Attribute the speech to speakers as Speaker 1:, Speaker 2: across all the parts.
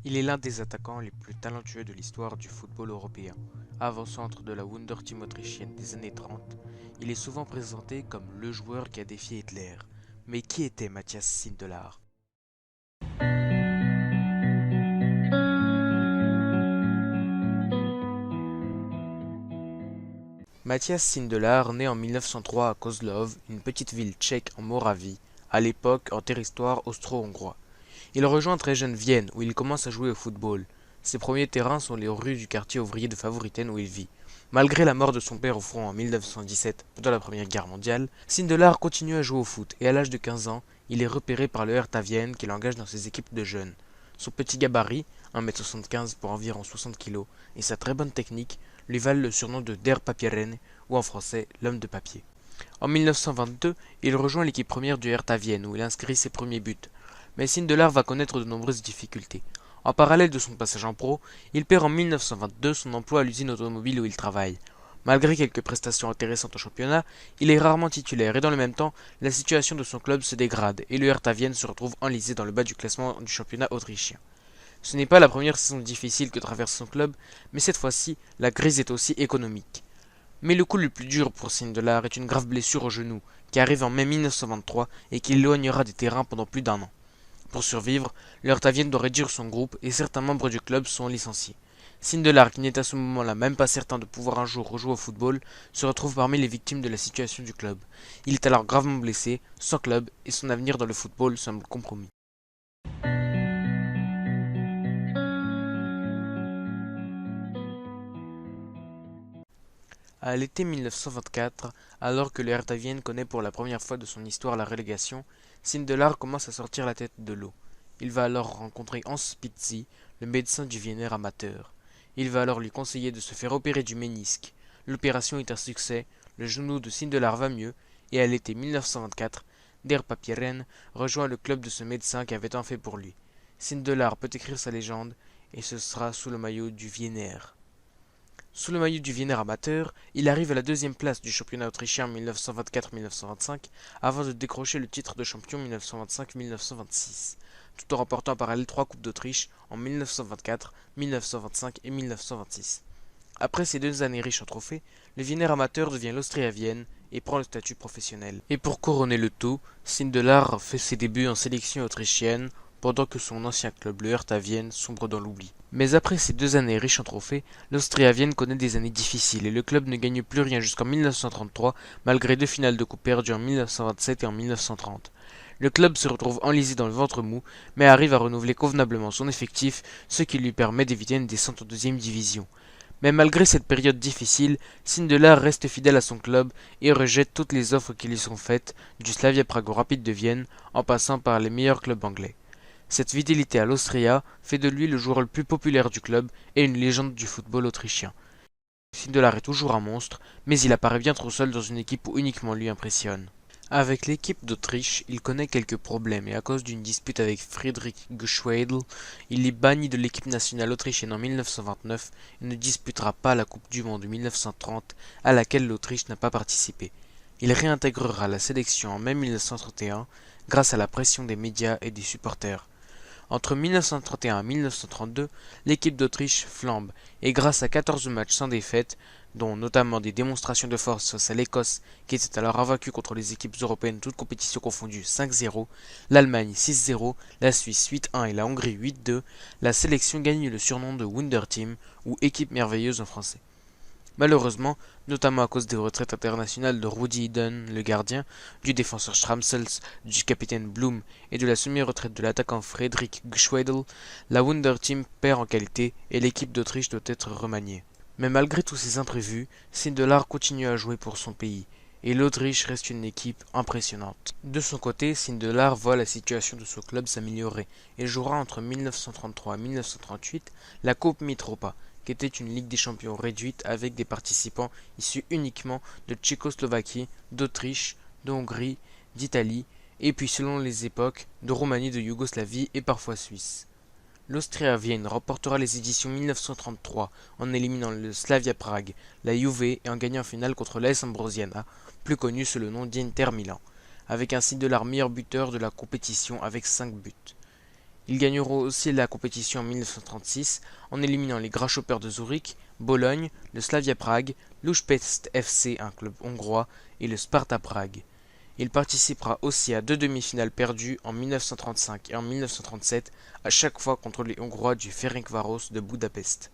Speaker 1: Il est l'un des attaquants les plus talentueux de l'histoire du football européen. Avant-centre de la Wunderteam autrichienne des années 30, il est souvent présenté comme le joueur qui a défié Hitler. Mais qui était Matthias Sindelar? Matthias Sindelar naît en 1903 à Kozlov, une petite ville tchèque en Moravie, à l'époque en territoire austro-hongrois. Il rejoint très jeune Vienne, où il commence à jouer au football. Ses premiers terrains sont les rues du quartier ouvrier de Favoriten où il vit. Malgré la mort de son père au front en 1917, pendant la Première Guerre mondiale, Sindelar continue à jouer au foot et à l'âge de 15 ans, il est repéré par le Hertha Vienne qui l'engage dans ses équipes de jeunes. Son petit gabarit, 1,75 m pour environ 60 kg, et sa très bonne technique lui valent le surnom de Der Papieren, ou en français l'homme de papier. En 1922, il rejoint l'équipe première du Hertha Vienne où il inscrit ses premiers buts. Mais Sindelar va connaître de nombreuses difficultés. En parallèle de son passage en pro, il perd en 1922 son emploi à l'usine automobile où il travaille. Malgré quelques prestations intéressantes au championnat, il est rarement titulaire et dans le même temps, la situation de son club se dégrade et le Hertha Vienne se retrouve enlisé dans le bas du classement du championnat autrichien. Ce n'est pas la première saison difficile que traverse son club, mais cette fois-ci, la crise est aussi économique. Mais le coup le plus dur pour Sindelar est une grave blessure au genou, qui arrive en mai 1923 et qui l'éloignera des terrains pendant plus d'1 an. Pour survivre, le Hertha Vienne doit réduire son groupe et certains membres du club sont licenciés. Sindelar, qui n'est à ce moment-là même pas certain de pouvoir un jour rejouer au football, se retrouve parmi les victimes de la situation du club. Il est alors gravement blessé, sans club, et son avenir dans le football semble compromis. À l'été 1924, alors que le Hertha Vienne connaît pour la première fois de son histoire la relégation, Sindelar commence à sortir la tête de l'eau. Il va alors rencontrer Hans Spitzi, le médecin du Wiener amateur. Il va alors lui conseiller de se faire opérer du ménisque. L'opération est un succès, le genou de Sindelar va mieux, et à l'été 1924, Der Papieren rejoint le club de ce médecin qui avait tant fait pour lui. Sindelar peut écrire sa légende, et ce sera sous le maillot du Wiener. Sous le maillot du Wiener amateur, il arrive à la deuxième place du championnat autrichien 1924-1925 avant de décrocher le titre de champion 1925-1926, tout en remportant en parallèle 3 Coupes d'Autriche en 1924, 1925 et 1926. Après ces 2 années riches en trophées, le Wiener amateur devient l'Austria Vienne et prend le statut professionnel. Et pour couronner le tout, Sindelar fait ses débuts en sélection autrichienne pendant que son ancien club, le Hertha Vienne, sombre dans l'oubli. Mais après ces 2 années riches en trophées, l'Austria Vienne connaît des années difficiles et le club ne gagne plus rien jusqu'en 1933 malgré 2 finales de coupe perdues en 1927 et en 1930. Le club se retrouve enlisé dans le ventre mou, mais arrive à renouveler convenablement son effectif, ce qui lui permet d'éviter une descente en deuxième division. Mais malgré cette période difficile, Sindelar reste fidèle à son club et rejette toutes les offres qui lui sont faites, du Slavia Prague au Rapid de Vienne, en passant par les meilleurs clubs anglais. Cette fidélité à l'Austria fait de lui le joueur le plus populaire du club et une légende du football autrichien. Sindelar est toujours un monstre, mais il apparaît bien trop seul dans une équipe où uniquement lui impressionne. Avec l'équipe d'Autriche, il connaît quelques problèmes et à cause d'une dispute avec Friedrich Guschweidl, il est banni de l'équipe nationale autrichienne en 1929 et ne disputera pas la Coupe du Monde de 1930 à laquelle l'Autriche n'a pas participé. Il réintégrera la sélection en mai 1931 grâce à la pression des médias et des supporters. Entre 1931 et 1932, l'équipe d'Autriche flambe et grâce à 14 matchs sans défaite, dont notamment des démonstrations de force face à l'Écosse qui était alors invaincue contre les équipes européennes toutes compétitions confondues 5-0, l'Allemagne 6-0, la Suisse 8-1 et la Hongrie 8-2, la sélection gagne le surnom de Wonder Team ou équipe merveilleuse en français. Malheureusement, notamment à cause des retraites internationales de Rudi Iden, le gardien, du défenseur Schramsels, du capitaine Blum et de la semi-retraite de l'attaquant Friedrich Gschwedel, la Wunder Team perd en qualité et l'équipe d'Autriche doit être remaniée. Mais malgré tous ces imprévus, Sindelar continue à jouer pour son pays, et l'Autriche reste une équipe impressionnante. De son côté, Sindelar voit la situation de son club s'améliorer et jouera entre 1933 et 1938 la Coupe Mitropa, qui était une Ligue des champions réduite avec des participants issus uniquement de Tchécoslovaquie, d'Autriche, de Hongrie, d'Italie, et puis selon les époques, de Roumanie, de Yougoslavie et parfois Suisse. L'Austria Vienne remportera les éditions 1933 en éliminant le Slavia Prague, la Juve et en gagnant en finale contre l'AS Ambrosiana, plus connu sous le nom d'Inter Milan, avec un Sindelar meilleur buteur de la compétition avec 5 buts. Ils gagneront aussi la compétition en 1936 en éliminant les Grasshoppers de Zurich, Bologne, le Slavia Prague, l'Újpest FC, un club hongrois, et le Sparta Prague. Il participera aussi à deux demi-finales perdues en 1935 et en 1937, à chaque fois contre les Hongrois du Ferencváros de Budapest.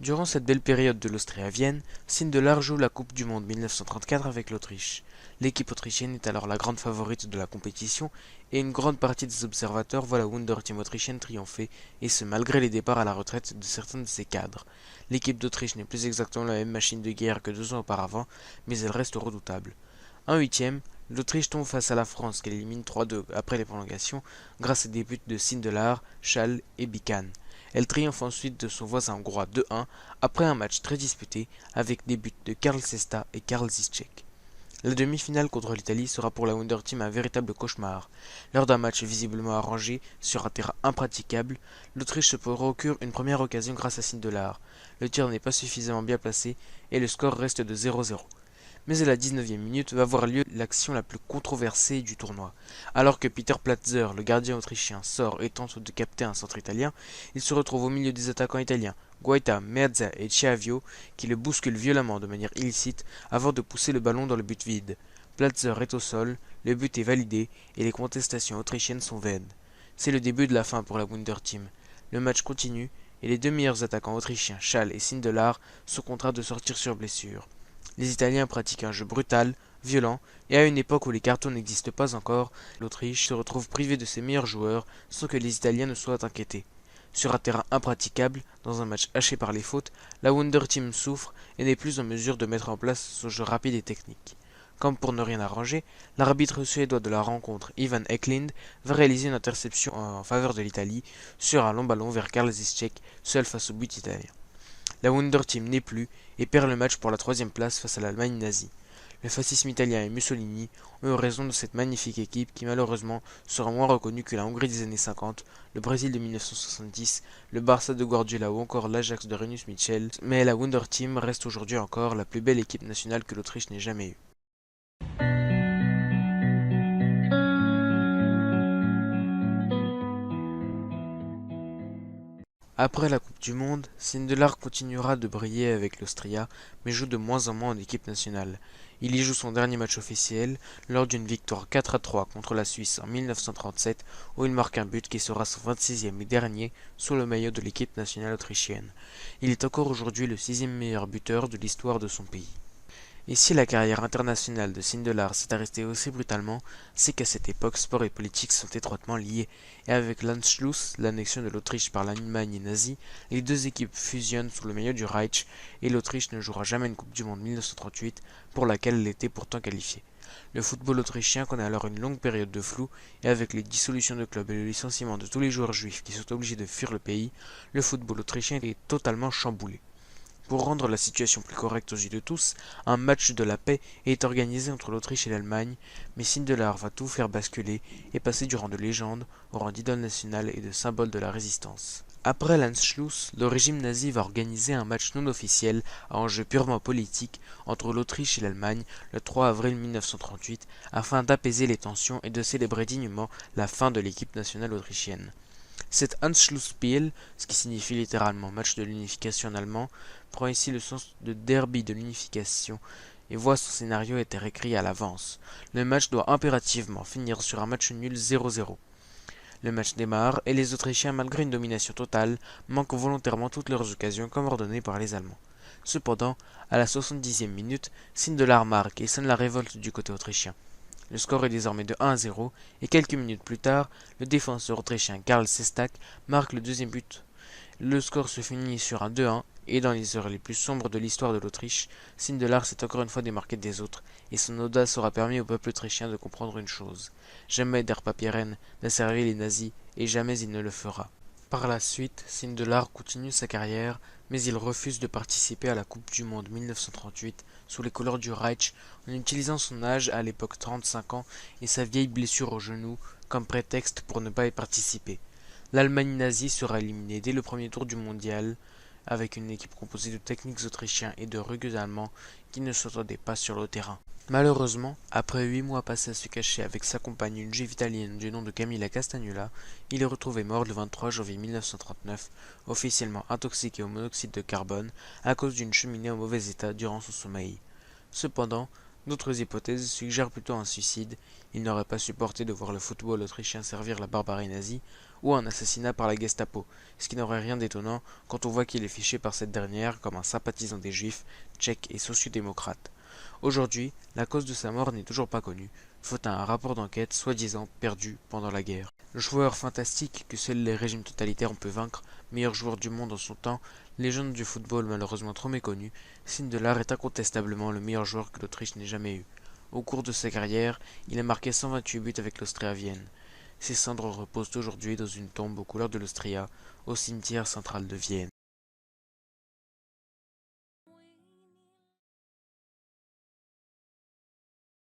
Speaker 1: Durant cette belle période de l'Austrie-Vienne, Sindelar joue la Coupe du Monde 1934 avec l'Autriche. L'équipe autrichienne est alors la grande favorite de la compétition et une grande partie des observateurs voit la Wunderteam autrichienne triompher, et ce malgré les départs à la retraite de certains de ses cadres. L'équipe d'Autriche n'est plus exactement la même machine de guerre que 2 ans auparavant, mais elle reste redoutable. En huitième, l'Autriche tombe face à la France qu'elle élimine 3-2 après les prolongations grâce à des buts de Sindelar, Schall et Bican. Elle triomphe ensuite de son voisin hongrois 2-1 après un match très disputé avec des buts de Karl Sesta et Karl Zischek. La demi-finale contre l'Italie sera pour la Wunderteam un véritable cauchemar. Lors d'un match visiblement arrangé sur un terrain impraticable, l'Autriche se procure une première occasion grâce à Sindelar. Le tir n'est pas suffisamment bien placé et le score reste de 0-0. Mais à la 19e minute va avoir lieu l'action la plus controversée du tournoi. Alors que Peter Platzer, le gardien autrichien, sort et tente de capter un centre italien, il se retrouve au milieu des attaquants italiens, Guaita, Meazza et Chiavio, qui le bousculent violemment de manière illicite avant de pousser le ballon dans le but vide. Platzer est au sol, le but est validé et les contestations autrichiennes sont vaines. C'est le début de la fin pour la Wunderteam. Le match continue et les deux meilleurs attaquants autrichiens, Schall et Sindelar, sont contraints de sortir sur blessure. Les Italiens pratiquent un jeu brutal, violent, et à une époque où les cartons n'existent pas encore, l'Autriche se retrouve privée de ses meilleurs joueurs sans que les Italiens ne soient inquiétés. Sur un terrain impraticable, dans un match haché par les fautes, la Wunderteam souffre et n'est plus en mesure de mettre en place son jeu rapide et technique. Comme pour ne rien arranger, l'arbitre suédois de la rencontre, Ivan Eklund, va réaliser une interception en faveur de l'Italie sur un long ballon vers Karl Zischek, seul face au but italien. La Wunderteam n'est plus et perd le match pour la 3e place face à l'Allemagne nazie. Le fascisme italien et Mussolini ont eu raison de cette magnifique équipe qui malheureusement sera moins reconnue que la Hongrie des années 50, le Brésil de 1970, le Barça de Guardiola ou encore l'Ajax de Rinus Michels, mais la Wunderteam reste aujourd'hui encore la plus belle équipe nationale que l'Autriche n'ait jamais eue. Après la Coupe du Monde, Sindelar continuera de briller avec l'Austria, mais joue de moins en moins en équipe nationale. Il y joue son dernier match officiel lors d'une victoire 4-3 contre la Suisse en 1937, où il marque un but qui sera son 26e et dernier sous le maillot de l'équipe nationale autrichienne. Il est encore aujourd'hui le 6e meilleur buteur de l'histoire de son pays. Et si la carrière internationale de Sindelar s'est arrêtée aussi brutalement, c'est qu'à cette époque, sport et politique sont étroitement liés, et avec l'Anschluss, l'annexion de l'Autriche par l'Allemagne nazie, les deux équipes fusionnent sous le maillot du Reich, et l'Autriche ne jouera jamais une Coupe du Monde 1938, pour laquelle elle était pourtant qualifiée. Le football autrichien connaît alors une longue période de flou, et avec les dissolutions de clubs et le licenciement de tous les joueurs juifs qui sont obligés de fuir le pays, le football autrichien est totalement chamboulé. Pour rendre la situation plus correcte aux yeux de tous, un match de la paix est organisé entre l'Autriche et l'Allemagne, mais Sindelar va tout faire basculer et passer du rang de légende au rang d'idole nationale et de symbole de la résistance. Après l'Anschluss, le régime nazi va organiser un match non officiel à enjeu purement politique entre l'Autriche et l'Allemagne le 3 avril 1938 afin d'apaiser les tensions et de célébrer dignement la fin de l'équipe nationale autrichienne. Cet Anschlussspiel, ce qui signifie littéralement match de l'unification en allemand, prend ici le sens de derby de l'unification et voit son scénario être écrit à l'avance. Le match doit impérativement finir sur un match nul 0-0. Le match démarre et les Autrichiens, malgré une domination totale, manquent volontairement toutes leurs occasions comme ordonné par les Allemands. Cependant, à la 70e minute, Sindelar marque et sonne la révolte du côté autrichien. Le score est désormais de 1-0 et quelques minutes plus tard, le défenseur autrichien Karl Sestak marque le deuxième but. Le score se finit sur un 2-1 et dans les heures les plus sombres de l'histoire de l'Autriche, Sindelar s'est encore une fois démarqué des autres et son audace aura permis au peuple autrichien de comprendre une chose. Jamais Der Papieren n'a servi les nazis et jamais il ne le fera. Par la suite, Sindelar continue sa carrière, mais il refuse de participer à la Coupe du Monde 1938 sous les couleurs du Reich en utilisant son âge, à l'époque 35 ans, et sa vieille blessure au genou comme prétexte pour ne pas y participer. L'Allemagne nazie sera éliminée dès le premier tour du mondial avec une équipe composée de techniques autrichiens et de rugueux allemands qui ne s'entendait pas sur le terrain. Malheureusement, après 8 mois passés à se cacher avec sa compagne, une juive italienne du nom de Camilla Castagnola, il est retrouvé mort le 23 janvier 1939, officiellement intoxiqué au monoxyde de carbone à cause d'une cheminée en mauvais état durant son sommeil. Cependant, d'autres hypothèses suggèrent plutôt un suicide. Il n'aurait pas supporté de voir le football autrichien servir la barbarie nazie, ou un assassinat par la Gestapo, ce qui n'aurait rien d'étonnant quand on voit qu'il est fiché par cette dernière comme un sympathisant des juifs, tchèques et sociodémocrates. Aujourd'hui, la cause de sa mort n'est toujours pas connue, faute à un rapport d'enquête soi-disant perdu pendant la guerre. Le joueur fantastique que seuls les régimes totalitaires ont pu vaincre, meilleur joueur du monde en son temps, légende du football malheureusement trop méconnu, Sindelar est incontestablement le meilleur joueur que l'Autriche n'ait jamais eu. Au cours de sa carrière, il a marqué 128 buts avec l'Austria Vienne. Ses cendres reposent aujourd'hui dans une tombe aux couleurs de l'Austria, au cimetière central de Vienne.